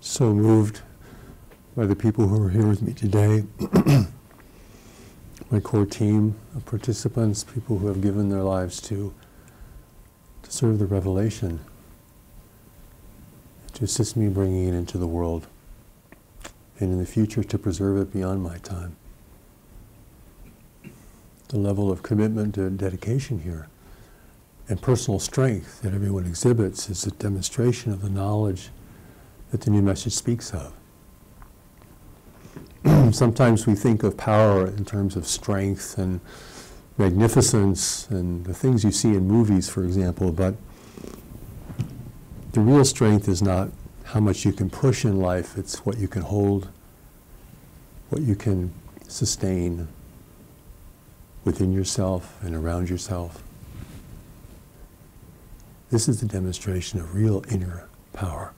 so moved by the people who are here with me today. My core team of participants, people who have given their lives to serve the revelation, to assist me bringing it into the world, and in the future to preserve it beyond my time. The level of commitment and dedication here and personal strength that everyone exhibits is a demonstration of the knowledge that the new message speaks of. Sometimes we think of power in terms of strength and magnificence and the things you see in movies, for example, but the real strength is not how much you can push in life, it's what you can hold, what you can sustain within yourself and around yourself. This is the demonstration of real inner power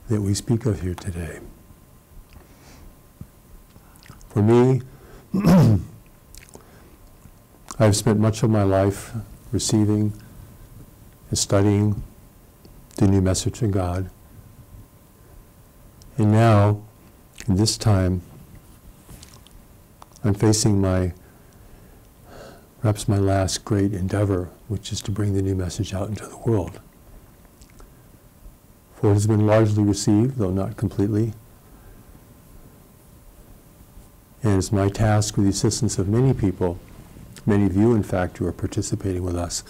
that we speak of here today. For me, I've spent much of my life receiving and studying the new message of God. And now, in this time, I'm facing perhaps my last great endeavor, which is to bring the new message out into the world. For it has been largely received, though not completely. And it's my task, with the assistance of many people, many of you in fact who are participating with us,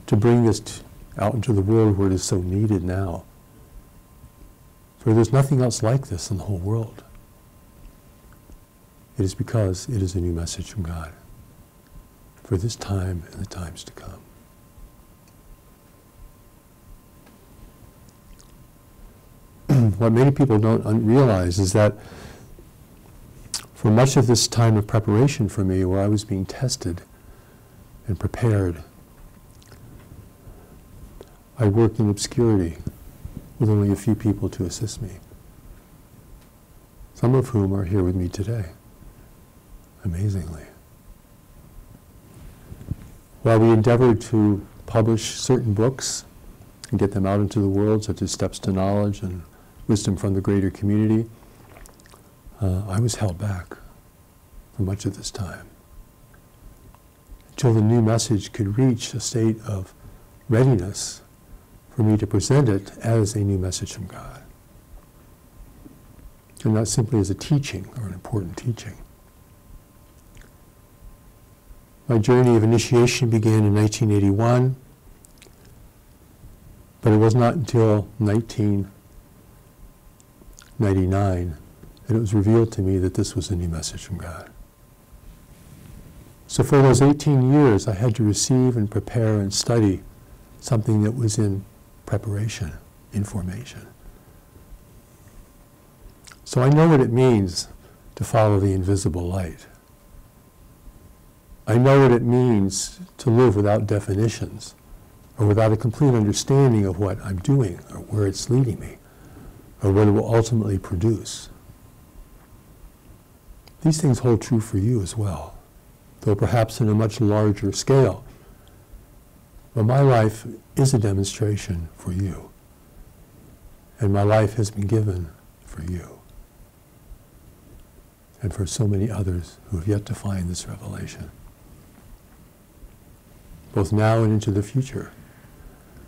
to bring this out into the world where it is so needed now. For there's nothing else like this in the whole world. It is because it is a new message from God for this time and the times to come. What many people don't realize is that for much of this time of preparation for me, where I was being tested and prepared, I worked in obscurity with only a few people to assist me, some of whom are here with me today, amazingly. While we endeavored to publish certain books and get them out into the world, such as Steps to Knowledge and Wisdom from the Greater Community, I was held back for much of this time until the new message could reach a state of readiness for me to present it as a new message from God, and not simply as a teaching or an important teaching. My journey of initiation began in 1981, but it was not until 1999 that it was revealed to me that this was a new message from God. So for those 18 years, I had to receive and prepare and study something that was in preparation, in formation. So I know what it means to follow the invisible light. I know what it means to live without definitions or without a complete understanding of what I'm doing or where it's leading me or what it will ultimately produce. These things hold true for you as well, though perhaps in a much larger scale. But my life is a demonstration for you, and my life has been given for you and for so many others who have yet to find this revelation, both now and into the future.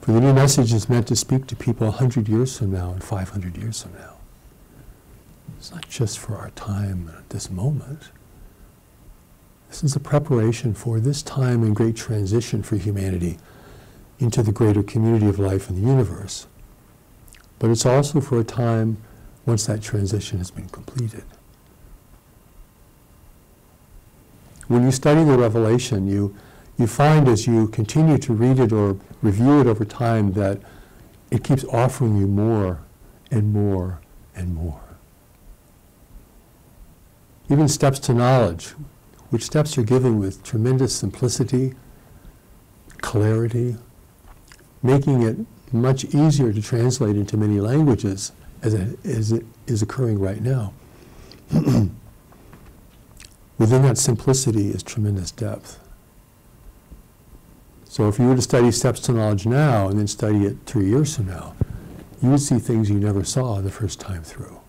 For the new message is meant to speak to people 100 years from now and 500 years from now. It's not just for our time at this moment. This is a preparation for this time and great transition for humanity into the greater community of life in the universe. But it's also for a time once that transition has been completed. When you study the revelation, you find as you continue to read it or review it over time that it keeps offering you more and more and more. Even steps to knowledge, which steps are given with tremendous simplicity, clarity, making it much easier to translate into many languages as it is occurring right now. Within that simplicity is tremendous depth. So if you were to study Steps to Knowledge now and then study it 3 years from now, you would see things you never saw the first time through.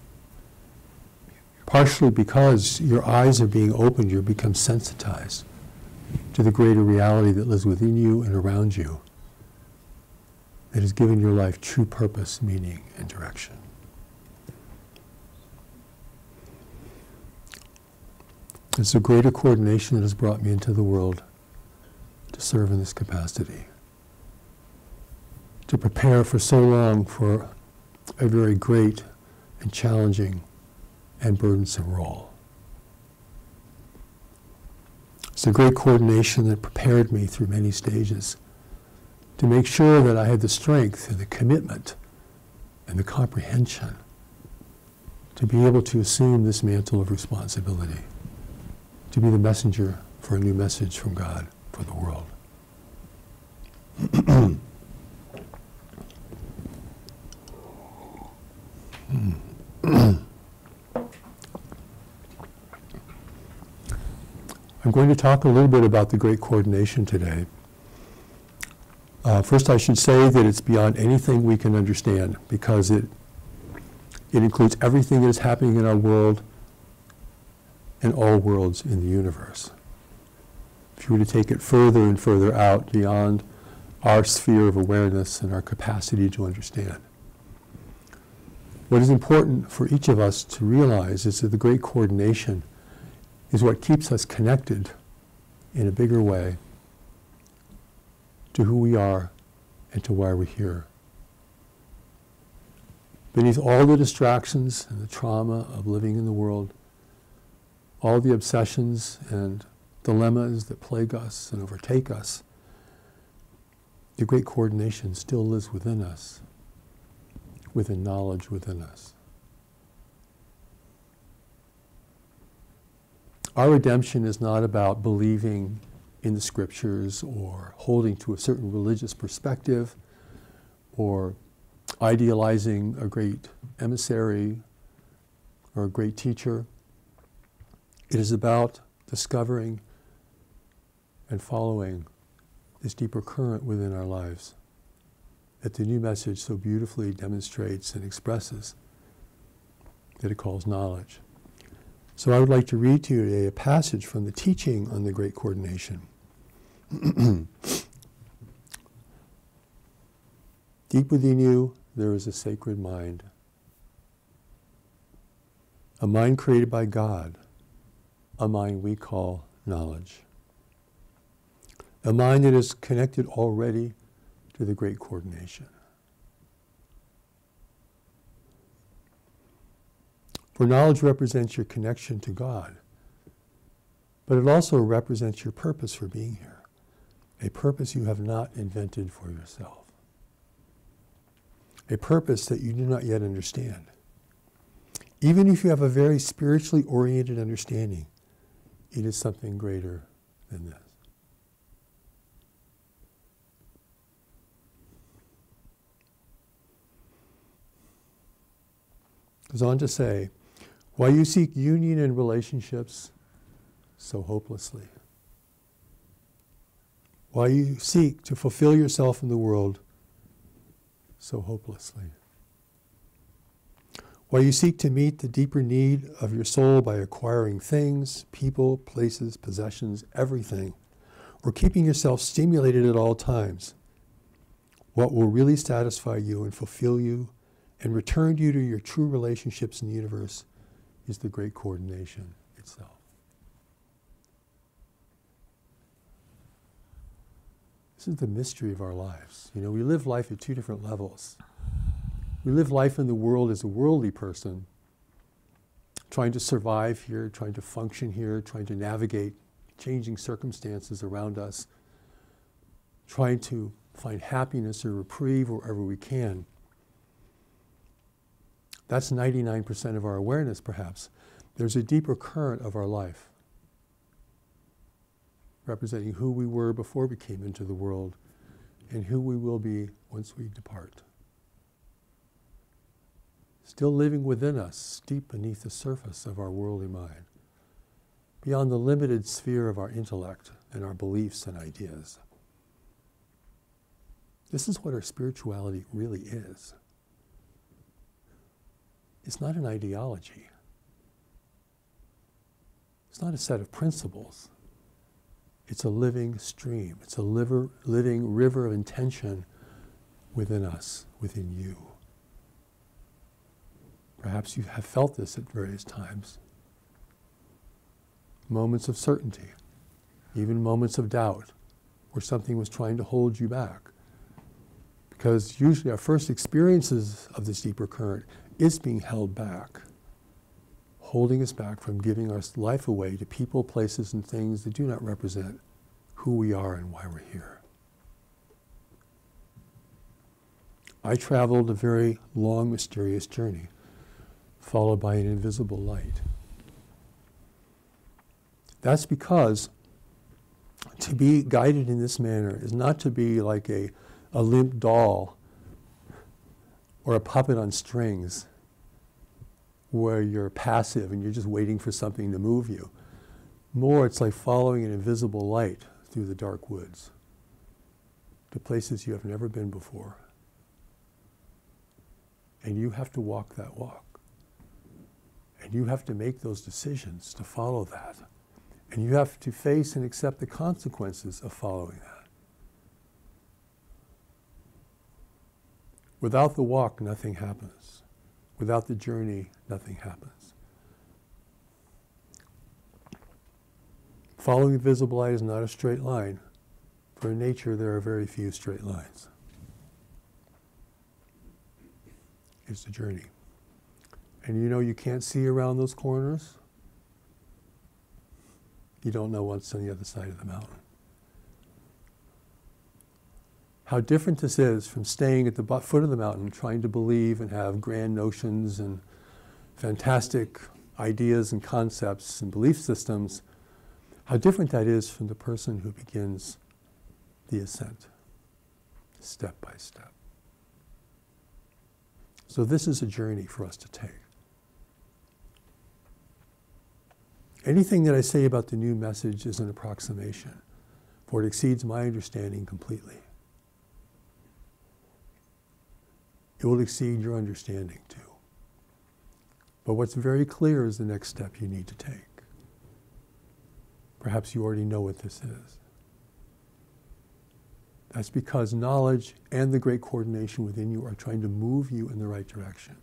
Partially because your eyes are being opened, you become sensitized to the greater reality that lives within you and around you, that has given your life true purpose, meaning, and direction. It's a greater coordination that has brought me into the world to serve in this capacity, to prepare for so long for a very great and challenging and burdensome role. It's a great coordination that prepared me through many stages to make sure that I had the strength and the commitment and the comprehension to be able to assume this mantle of responsibility, to be the messenger for a new message from God for the world. I'm going to talk a little bit about the Great Coordination today. First, I should say that it's beyond anything we can understand, because it includes everything that is happening in our world and all worlds in the universe. If you were to take it further and further out beyond our sphere of awareness and our capacity to understand. What is important for each of us to realize is that the Great Coordination is what keeps us connected in a bigger way to who we are and to why we're here. Beneath all the distractions and the trauma of living in the world, all the obsessions and dilemmas that plague us and overtake us, the Great Coordination still lives within us, within knowledge within us. Our redemption is not about believing in the scriptures or holding to a certain religious perspective or idealizing a great emissary or a great teacher. It is about discovering and following this deeper current within our lives that the new message so beautifully demonstrates and expresses, that it calls knowledge. So I would like to read to you today a passage from the teaching on the Great Coordination. Deep within you, there is a sacred mind. A mind created by God, a mind we call knowledge. A mind that is connected already to the Great Coordination. For knowledge represents your connection to God, but it also represents your purpose for being here, a purpose you have not invented for yourself, a purpose that you do not yet understand. Even if you have a very spiritually oriented understanding, it is something greater than this. Goes on to say, while you seek union in relationships so hopelessly, while you seek to fulfill yourself in the world so hopelessly, while you seek to meet the deeper need of your soul by acquiring things, people, places, possessions, everything, or keeping yourself stimulated at all times, what will really satisfy you and fulfill you and return you to your true relationships in the universe is the Great Coordination itself. This is the mystery of our lives. You know, we live life at two different levels. We live life in the world as a worldly person, trying to survive here, trying to function here, trying to navigate changing circumstances around us, trying to find happiness or reprieve wherever we can. That's 99% of our awareness, perhaps. There's a deeper current of our life, representing who we were before we came into the world and who we will be once we depart. Still living within us, deep beneath the surface of our worldly mind, beyond the limited sphere of our intellect and our beliefs and ideas. This is what our spirituality really is. It's not an ideology. It's not a set of principles. It's a living stream. It's a living river of intention within us, within you. Perhaps you have felt this at various times. Moments of certainty, even moments of doubt, where something was trying to hold you back. Because usually our first experiences of this deeper current is being held back, holding us back from giving our life away to people, places, and things that do not represent who we are and why we're here. I traveled a very long, mysterious journey, followed by an invisible light. That's because to be guided in this manner is not to be like a limp doll or a puppet on strings where you're passive and you're just waiting for something to move you. More, it's like following an invisible light through the dark woods to places you have never been before. And you have to walk that walk. And you have to make those decisions to follow that. And you have to face and accept the consequences of following that. Without the walk, nothing happens. Without the journey, nothing happens. Following the visible light is not a straight line. For in nature, there are very few straight lines. It's a journey. And you know you can't see around those corners. You don't know what's on the other side of the mountain. How different this is from staying at the foot of the mountain, trying to believe and have grand notions and fantastic ideas and concepts and belief systems. How different that is from the person who begins the ascent, step by step. So this is a journey for us to take. Anything that I say about the new message is an approximation, for it exceeds my understanding completely. It will exceed your understanding too. But what's very clear is the next step you need to take. Perhaps you already know what this is. That's because knowledge and the great coordination within you are trying to move you in the right direction.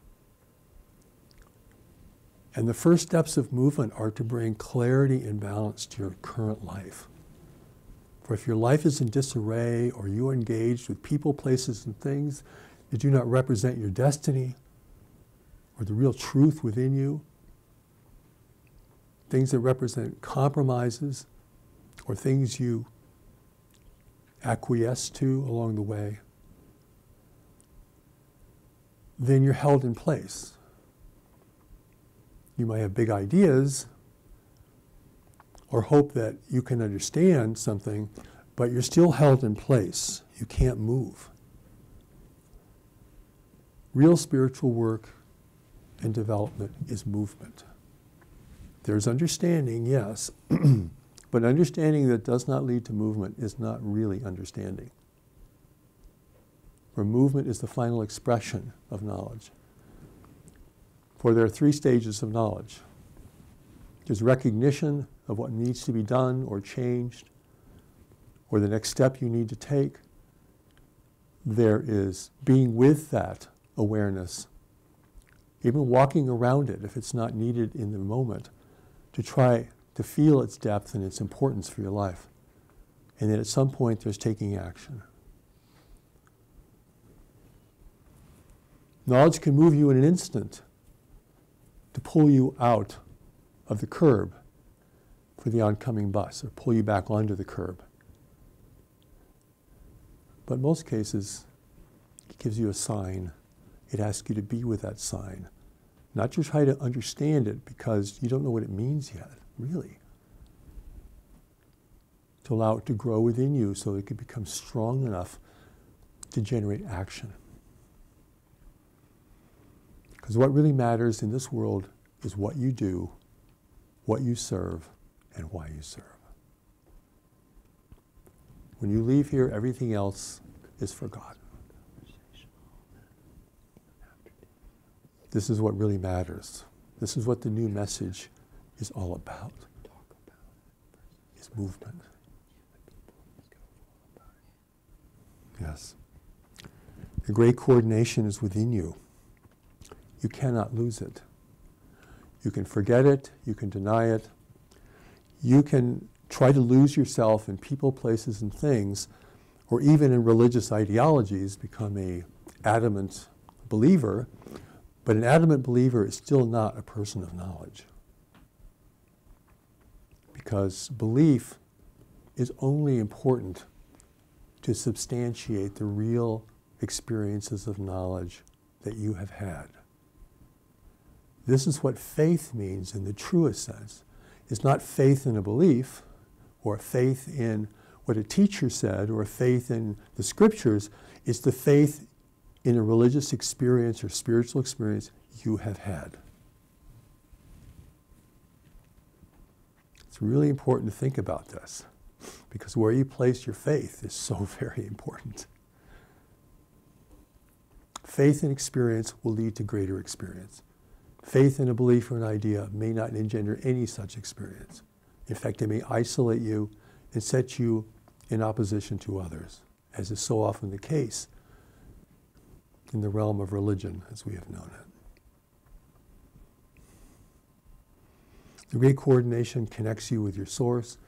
And the first steps of movement are to bring clarity and balance to your current life. For if your life is in disarray or you are engaged with people, places, and things that do not represent your destiny or the real truth within you, things that represent compromises or things you acquiesce to along the way, then you're held in place. You might have big ideas or hope that you can understand something, but you're still held in place. You can't move. Real spiritual work and development is movement. There's understanding, yes, but understanding that does not lead to movement is not really understanding. For movement is the final expression of knowledge. For there are 3 stages of knowledge. There's recognition of what needs to be done or changed, or the next step you need to take. There is being with that awareness, even walking around it if it's not needed in the moment, to try to feel its depth and its importance for your life. And then at some point there's taking action. Knowledge can move you in an instant to pull you out of the curb for the oncoming bus, or pull you back onto the curb. But in most cases, it gives you a sign. It asks you to be with that sign. Not to try to understand it because you don't know what it means yet, really. To allow it to grow within you so it can become strong enough to generate action. Because what really matters in this world is what you do, what you serve, and why you serve. When you leave here, everything else is forgotten. This is what really matters. This is what the new message is all about. Is movement. Yes. The great coordination is within you. You cannot lose it. You can forget it, you can deny it, you can try to lose yourself in people, places, and things, or even in religious ideologies, become an adamant believer, but an adamant believer is still not a person of knowledge. Because belief is only important to substantiate the real experiences of knowledge that you have had. This is what faith means in the truest sense. It's not faith in a belief, or faith in what a teacher said, or a faith in the scriptures. It's the faith in a religious experience or spiritual experience you have had. It's really important to think about this, because where you place your faith is so very important. Faith and experience will lead to greater experience. Faith in a belief or an idea may not engender any such experience. In fact, it may isolate you and set you in opposition to others, as is so often the case in the realm of religion as we have known it. The great coordination connects you with your source.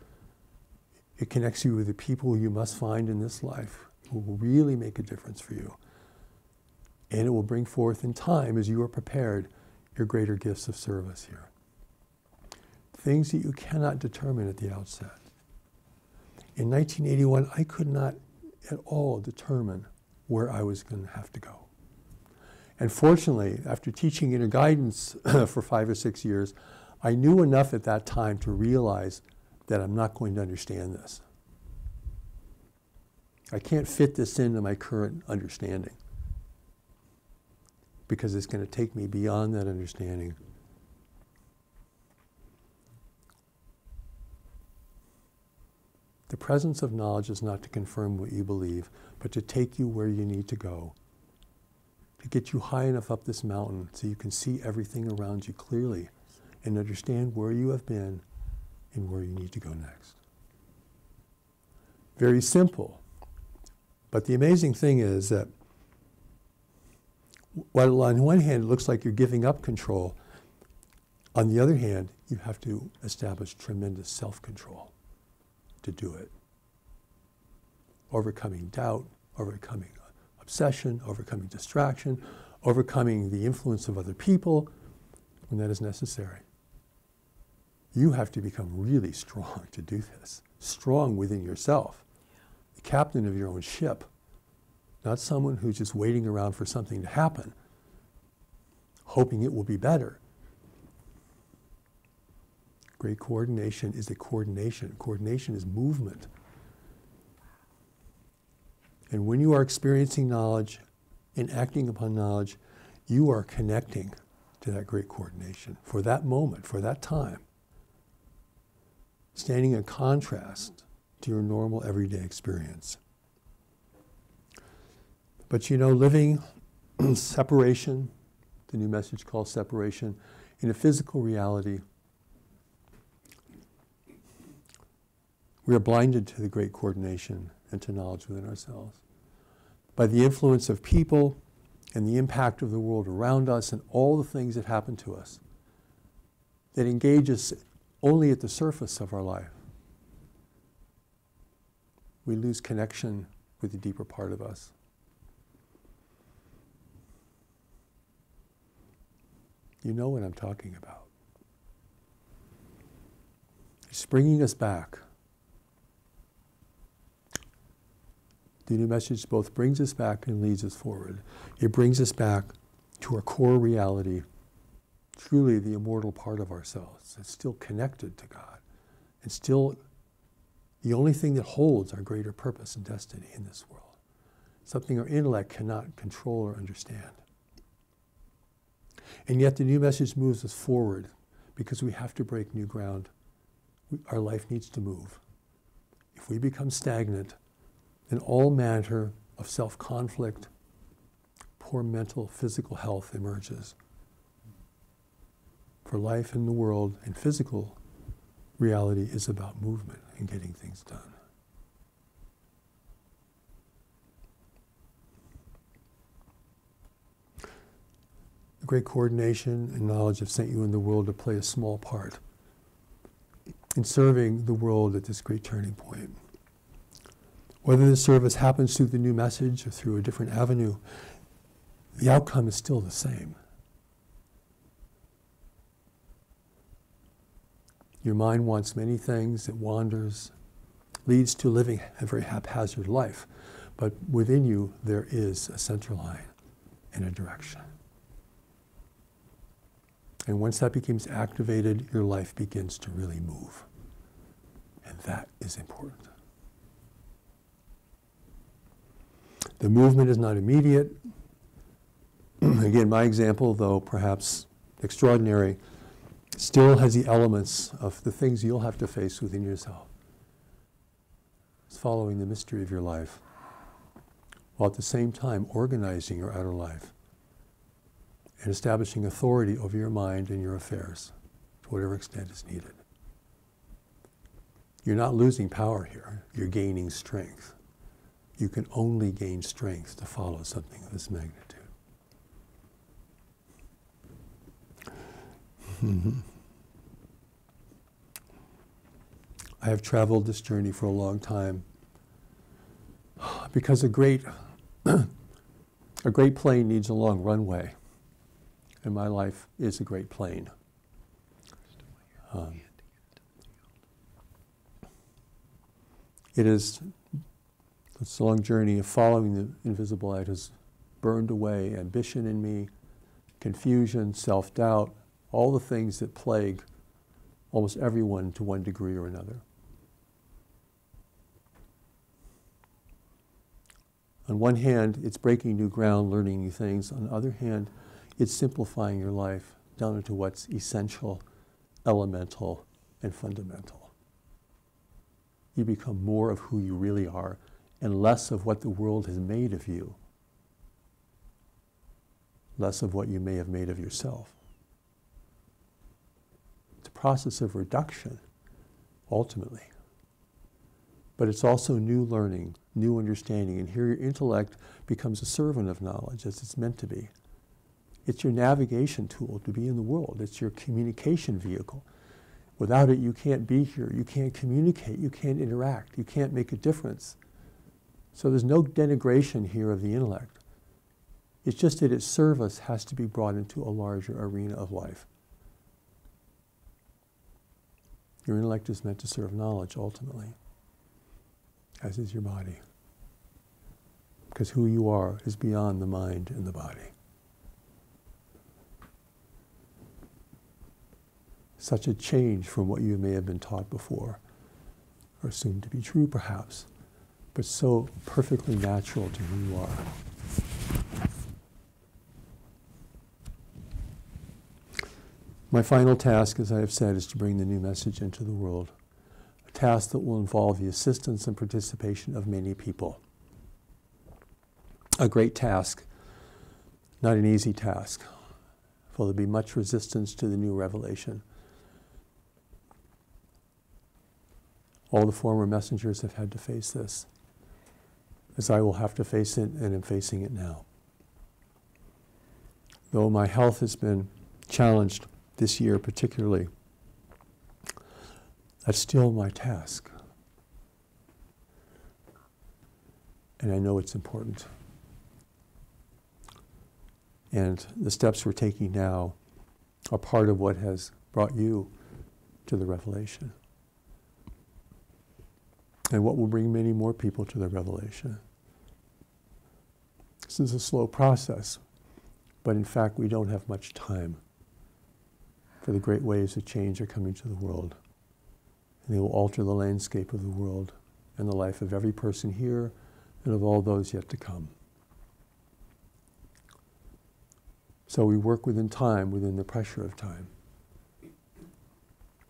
It connects you with the people you must find in this life who will really make a difference for you. And it will bring forth in time, as you are prepared, your greater gifts of service here. Things that you cannot determine at the outset. In 1981, I could not at all determine where I was going to have to go. And fortunately, after teaching inner guidance for 5 or 6 years, I knew enough at that time to realize that I'm not going to understand this. I can't fit this into my current understanding, because it's going to take me beyond that understanding. The presence of knowledge is not to confirm what you believe, but to take you where you need to go, to get you high enough up this mountain so you can see everything around you clearly and understand where you have been and where you need to go next. Very simple. But the amazing thing is that while on one hand it looks like you're giving up control, on the other hand, you have to establish tremendous self-control to do it. Overcoming doubt, overcoming obsession, overcoming distraction, overcoming the influence of other people when that is necessary. You have to become really strong to do this. Strong within yourself. The captain of your own ship. Not someone who's just waiting around for something to happen, hoping it will be better. Great coordination is a coordination. Coordination is movement. And when you are experiencing knowledge and acting upon knowledge, you are connecting to that great coordination for that moment, for that time, standing in contrast to your normal everyday experience. But you know, living separation, the new message calls separation, in a physical reality, we are blinded to the great coordination and to knowledge within ourselves. By the influence of people and the impact of the world around us and all the things that happen to us that engage us only at the surface of our life, we lose connection with the deeper part of us. You know what I'm talking about. It's bringing us back. The new message both brings us back and leads us forward. It brings us back to our core reality, truly the immortal part of ourselves. It's still connected to God. It's still the only thing that holds our greater purpose and destiny in this world. Something our intellect cannot control or understand. And yet the new message moves us forward because we have to break new ground. Our life needs to move. If we become stagnant, then all manner of self-conflict, poor mental, physical health emerges. For life in the world and physical reality is about movement and getting things done. The great coordination and knowledge have sent you in the world to play a small part in serving the world at this great turning point. Whether the service happens through the new message or through a different avenue, the outcome is still the same. Your mind wants many things, it wanders, leads to living a very haphazard life, but within you there is a center line and a direction. And once that becomes activated, your life begins to really move. And that is important. The movement is not immediate. Again, my example, though perhaps extraordinary, still has the elements of the things you'll have to face within yourself. It's following the mystery of your life, while at the same time organizing your outer life and establishing authority over your mind and your affairs to whatever extent is needed. You're not losing power here, you're gaining strength. You can only gain strength to follow something of this magnitude. I have traveled this journey for a long time because a great plane needs a long runway, and my life is a great plane. This long journey of following the invisible light has burned away ambition in me, confusion, self-doubt, all the things that plague almost everyone to one degree or another. On one hand, it's breaking new ground, learning new things. On the other hand, it's simplifying your life down into what's essential, elemental, and fundamental. You become more of who you really are and less of what the world has made of you, less of what you may have made of yourself. It's a process of reduction, ultimately. But it's also new learning, new understanding, and here your intellect becomes a servant of knowledge, as it's meant to be. It's your navigation tool to be in the world. It's your communication vehicle. Without it, you can't be here. You can't communicate. You can't interact. You can't make a difference. So there's no denigration here of the intellect. It's just that its service has to be brought into a larger arena of life. Your intellect is meant to serve knowledge, ultimately, as is your body. Because who you are is beyond the mind and the body. Such a change from what you may have been taught before, or assumed to be true perhaps, but so perfectly natural to who you are. My final task, as I have said, is to bring the new message into the world, a task that will involve the assistance and participation of many people. A great task, not an easy task, for there'll be much resistance to the new revelation. All the former messengers have had to face this, as I will have to face it and am facing it now. Though my health has been challenged this year particularly, that's still my task. And I know it's important. And the steps we're taking now are part of what has brought you to the revelation. And what will bring many more people to the revelation. This is a slow process, but in fact we don't have much time, for the great waves of change are coming to the world. And they will alter the landscape of the world and the life of every person here and of all those yet to come. So we work within time, within the pressure of time.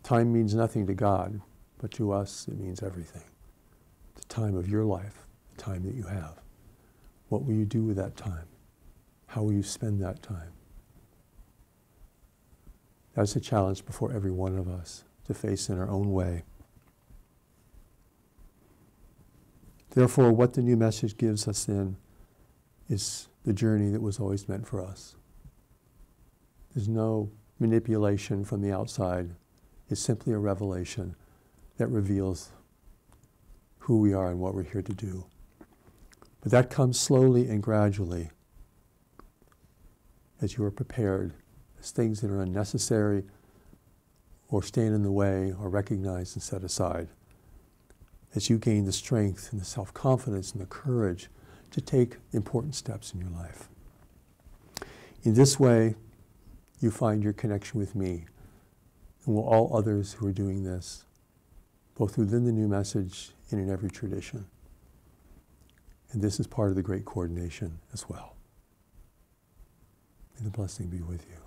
Time means nothing to God, but to us it means everything. The time of your life, the time that you have. What will you do with that time? How will you spend that time? That's a challenge before every one of us to face in our own way. Therefore, what the new message gives us then is the journey that was always meant for us. There's no manipulation from the outside. It's simply a revelation that reveals who we are and what we're here to do. But that comes slowly and gradually as you are prepared, as things that are unnecessary or stand in the way are recognized and set aside, as you gain the strength and the self-confidence and the courage to take important steps in your life. In this way, you find your connection with me and with all others who are doing this, both within the new message and in every tradition. And this is part of the great coordination as well. May the blessing be with you.